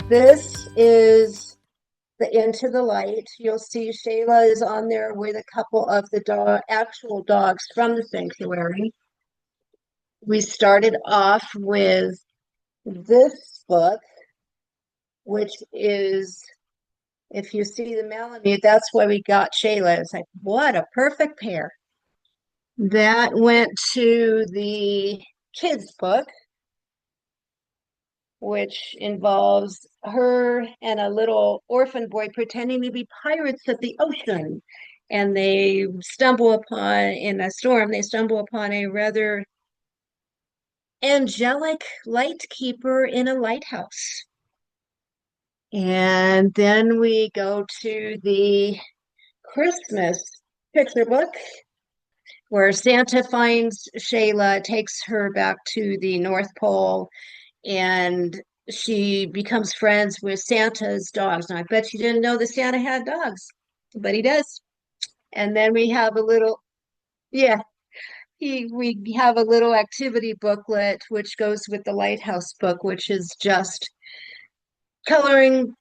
This is the Into the Light. You'll see Shayla is on there with a couple of the actual dogs from the sanctuary. We started off with this book, which is, if you see the Malamute, that's why we got Shayla. It's like, what a perfect pair. That went to the kids' book, which involves her and a little orphan boy pretending to be pirates of the ocean. And they stumble upon, in a storm, they stumble upon a rather angelic light keeper in a lighthouse. And then we go to the Christmas picture book where Santa finds Shayla, takes her back to the North Pole, and she becomes friends with Santa's dogs. And I bet you didn't know that Santa had dogs, but he does. And then we have a little, yeah, we have a little activity booklet which goes with the Lighthouse book, which is just coloring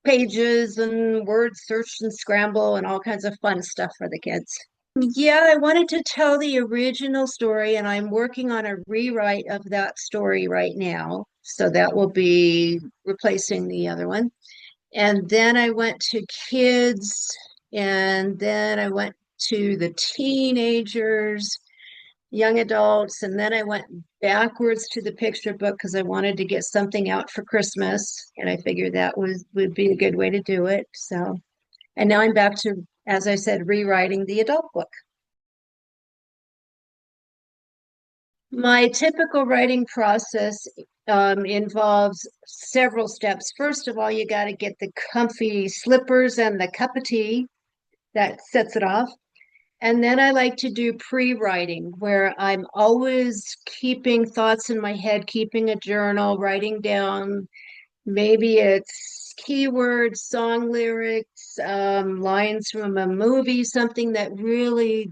pages and word search and scramble and all kinds of fun stuff for the kids. Yeah, I wanted to tell the original story, and I'm working on a rewrite of that story right now. So that will be replacing the other one. And then I went to kids, and then I went to the teenagers, young adults, and then I went backwards to the picture book because I wanted to get something out for Christmas, and I figured that would be a good way to do it. So, and now I'm back to, as I said, rewriting the adult book. My typical writing process involves several steps. First of all, you got to get the comfy slippers and the cup of tea that sets it off. And then I like to do pre-writing where I'm always keeping thoughts in my head, keeping a journal, writing down maybe it's keywords, song lyrics, lines from a movie, something that really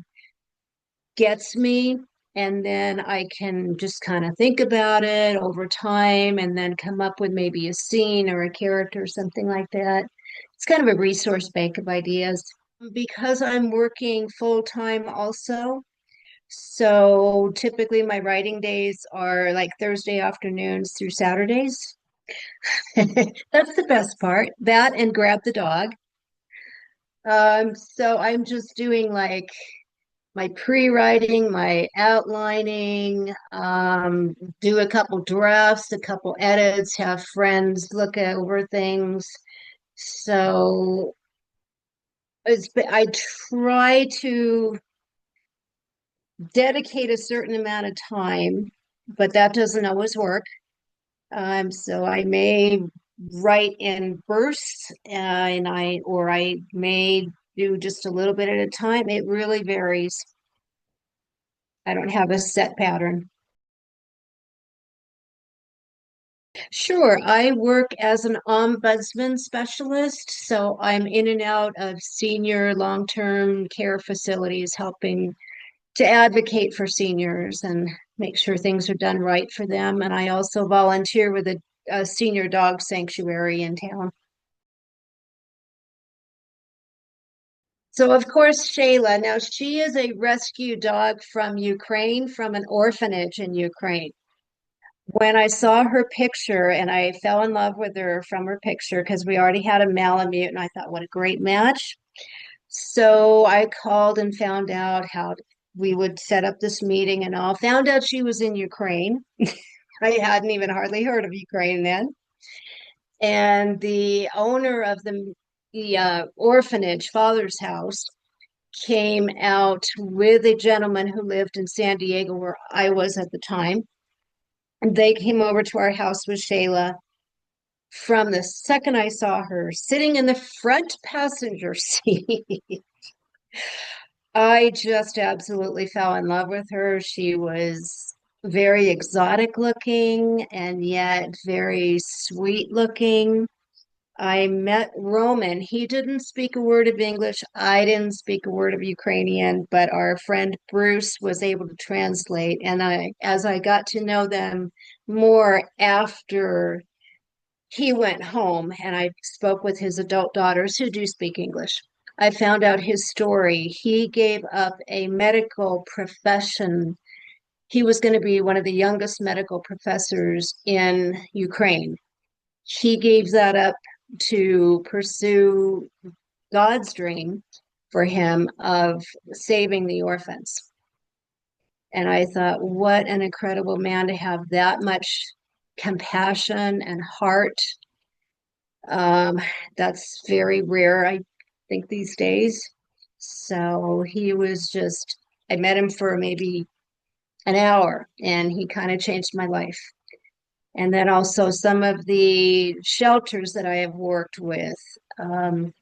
gets me. And then I can just kind of think about it over time and then come up with maybe a scene or a character or something like that. It's kind of a resource bank of ideas. Because I'm working full time also, so typically my writing days are like Thursday afternoons through Saturdays. That's the best part. That and grab the dog. So I'm just doing like my pre-writing, my outlining, do a couple drafts, a couple edits, have friends look over things. So I try to dedicate a certain amount of time, but that doesn't always work. So I may write in bursts, and I may do just a little bit at a time. It really varies. I don't have a set pattern. Sure, I work as an ombudsman specialist, so I'm in and out of senior long-term care facilities helping to advocate for seniors and make sure things are done right for them. And I also volunteer with a senior dog sanctuary in town. So, of course, Shayla. Now, she is a rescue dog from Ukraine, from an orphanage in Ukraine. When I saw her picture and I fell in love with her from her picture because we already had a Malamute, and I thought, what a great match. So I called and found out how we would set up this meeting and all. Found out she was in Ukraine. I hadn't even hardly heard of Ukraine then. And the owner of the orphanage, Father's House, came out with a gentleman who lived in San Diego, where I was at the time. And they came over to our house with Shayla. From the second I saw her sitting in the front passenger seat, I just absolutely fell in love with her. She was very exotic looking and yet very sweet looking. I met Roman. He didn't speak a word of English. I didn't speak a word of Ukrainian, but our friend Bruce was able to translate. And as I got to know them more after he went home and I spoke with his adult daughters who do speak English. I found out his story. He gave up a medical profession. He was going to be one of the youngest medical professors in Ukraine. He gave that up to pursue God's dream for him of saving the orphans. And I thought, what an incredible man to have that much compassion and heart. Um, that's very rare, I think, these days. So he was just, I met him for maybe an hour and he kind of changed my life. And then also some of the shelters that I have worked with. Um,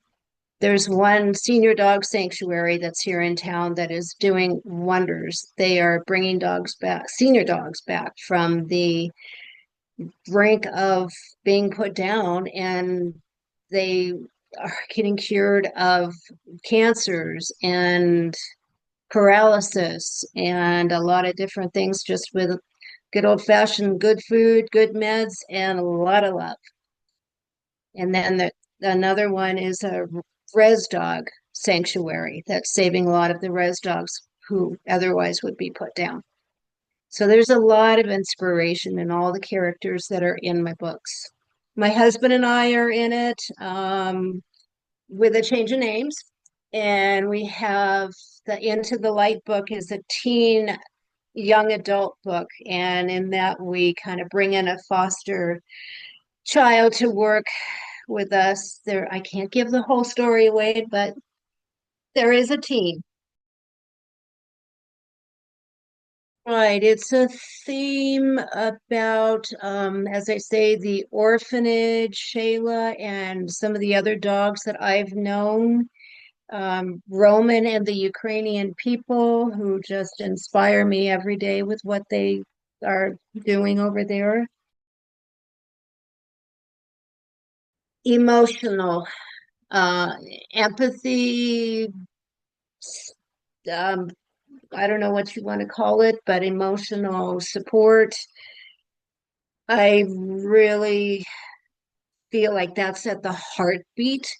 there's one senior dog sanctuary that's here in town that is doing wonders. They are bringing dogs back, senior dogs back from the brink of being put down, and they are getting cured of cancers and paralysis and a lot of different things just with good old fashioned good food, good meds, and a lot of love. And then another one is a res dog sanctuary that's saving a lot of the res dogs who otherwise would be put down. So there's a lot of inspiration in all the characters that are in my books. My husband and I are in it with a change of names. And we have the Into the Light book is a teen young adult book. And in that, we kind of bring in a foster child to work with us. There, I can't give the whole story away, but there is a teen. Right, it's a theme about, as I say, the orphanage, Shayla, and some of the other dogs that I've known, Roman and the Ukrainian people who just inspire me every day with what they are doing over there. Emotional, uh, empathy, um, I don't know what you want to call it, but emotional support. I really feel like that's at the heartbeat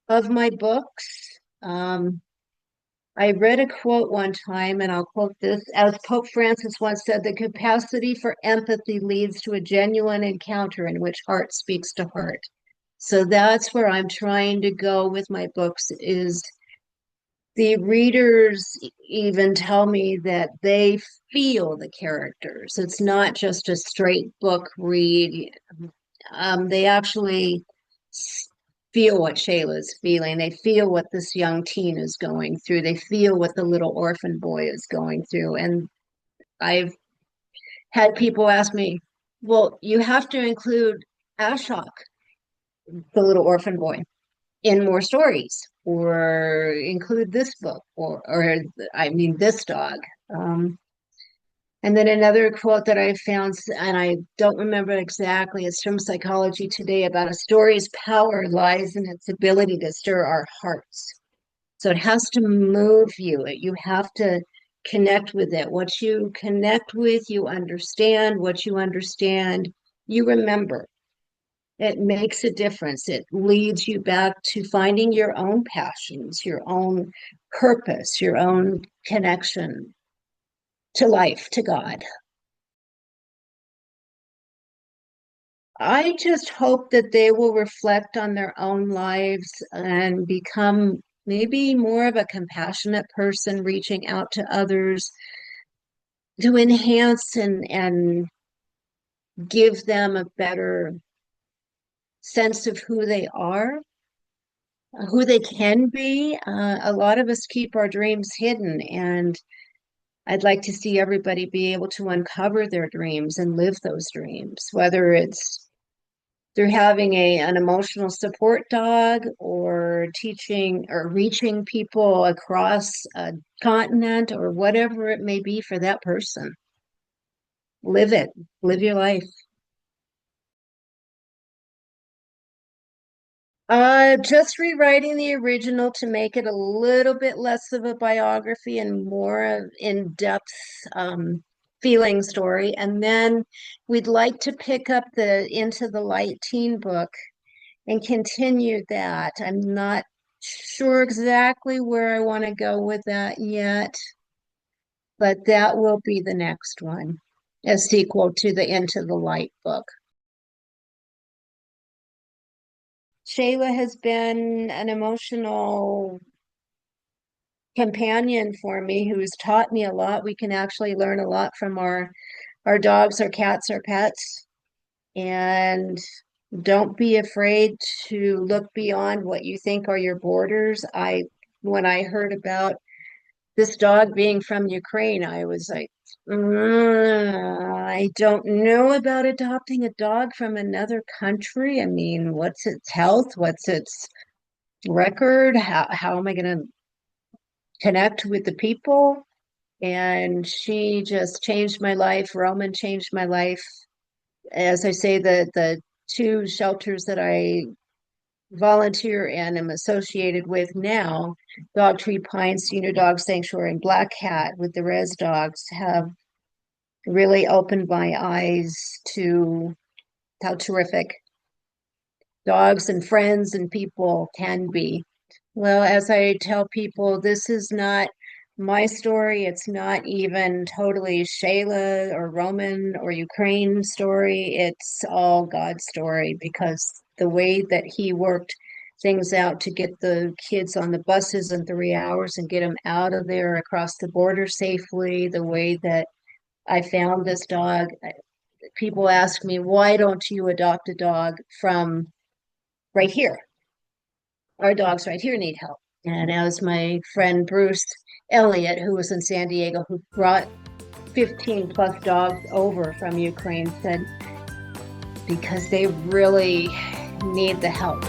of my books. I read a quote one time, and I'll quote this, as Pope Francis once said, the capacity for empathy leads to a genuine encounter in which heart speaks to heart. So that's where I'm trying to go with my books is the readers even tell me that they feel the characters. It's not just a straight book read. They actually feel what Shayla's feeling. They feel what this young teen is going through. They feel what the little orphan boy is going through. And I've had people ask me, well, you have to include Ashok, the little orphan boy, in more stories, or include this book, or I mean, this dog. Um, And then another quote that I found, and I don't remember exactly, it's from Psychology Today about a story's power lies in its ability to stir our hearts. So it has to move you. You have to connect with it. What you connect with, you understand. What you understand, you remember. It makes a difference. It leads you back to finding your own passions, your own purpose, your own connection to life, to God. I just hope that they will reflect on their own lives and become maybe more of a compassionate person, reaching out to others to enhance and give them a better sense of who they are, who they can be. A lot of us keep our dreams hidden, and I'd like to see everybody be able to uncover their dreams and live those dreams, whether it's through having an emotional support dog or teaching or reaching people across a continent or whatever it may be for that person. Live it, live your life. Just rewriting the original to make it a little bit less of a biography and more of in-depth. feeling story. And then we'd like to pick up the Into the Light teen book and continue that. I'm not sure exactly where I want to go with that yet, but that will be the next one, a sequel to the Into the Light book. Shayla has been an emotional companion for me who's taught me a lot. We can actually learn a lot from our dogs, our cats, our pets. And don't be afraid to look beyond what you think are your borders. When I heard about this dog being from Ukraine, I was like, I don't know about adopting a dog from another country. I mean, what's its health? What's its record? How am I going to connect with the people? And she just changed my life. Roman changed my life. As I say, the two shelters that I volunteer and am associated with now, Dog Tree Pines Senior Dog Sanctuary and Black Cat with the res dogs, have really opened my eyes to how terrific dogs and friends and people can be. Well, as I tell people, this is not my story. It's not even totally Shayla or Roman or Ukraine story. It's all God's story, because the way that he worked things out to get the kids on the buses in 3 hours and get them out of there across the border safely, the way that I found this dog. People ask me, why don't you adopt a dog from right here? Our dogs right here need help. And as my friend Bruce Elliott, who was in San Diego, who brought 15 plus dogs over from Ukraine, said, because they really need the help.